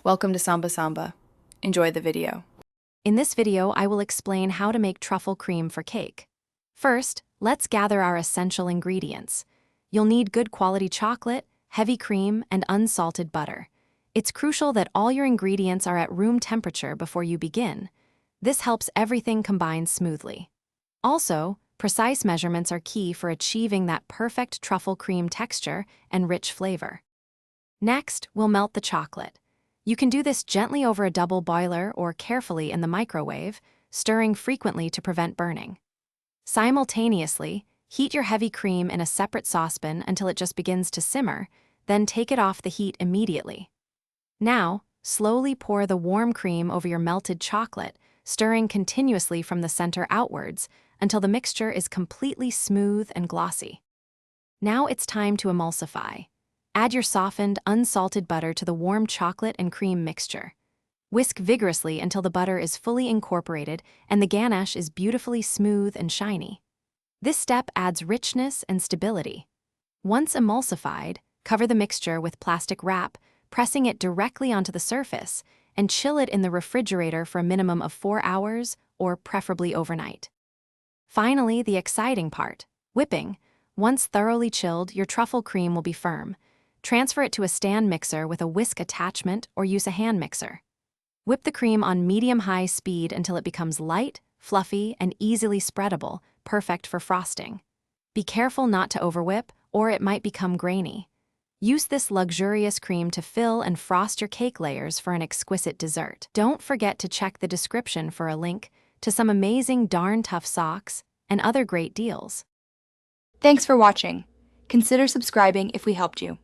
Welcome to Samba Samba. Enjoy the video. In this video, I will explain how to make truffle cream for cake. First, let's gather our essential ingredients. You'll need good quality chocolate, heavy cream, and unsalted butter. It's crucial that all your ingredients are at room temperature before you begin. This helps everything combine smoothly. Also, precise measurements are key for achieving that perfect truffle cream texture and rich flavor. Next, we'll melt the chocolate. You can do this gently over a double boiler or carefully in the microwave, stirring frequently to prevent burning. Simultaneously, heat your heavy cream in a separate saucepan until it just begins to simmer, then take it off the heat immediately. Now, slowly pour the warm cream over your melted chocolate, stirring continuously from the center outwards until the mixture is completely smooth and glossy. Now it's time to emulsify. Add your softened, unsalted butter to the warm chocolate and cream mixture. Whisk vigorously until the butter is fully incorporated and the ganache is beautifully smooth and shiny. This step adds richness and stability. Once emulsified, cover the mixture with plastic wrap, pressing it directly onto the surface, and chill it in the refrigerator for a minimum of 4 hours or preferably overnight. Finally, the exciting part, whipping. Once thoroughly chilled, your truffle cream will be firm. Transfer it to a stand mixer with a whisk attachment or use a hand mixer. Whip the cream on medium-high speed until it becomes light, fluffy, and easily spreadable, perfect for frosting. Be careful not to overwhip, or it might become grainy. Use this luxurious cream to fill and frost your cake layers for an exquisite dessert. Don't forget to check the description for a link to some amazing darn tough socks and other great deals. Thanks for watching. Consider subscribing if we helped you.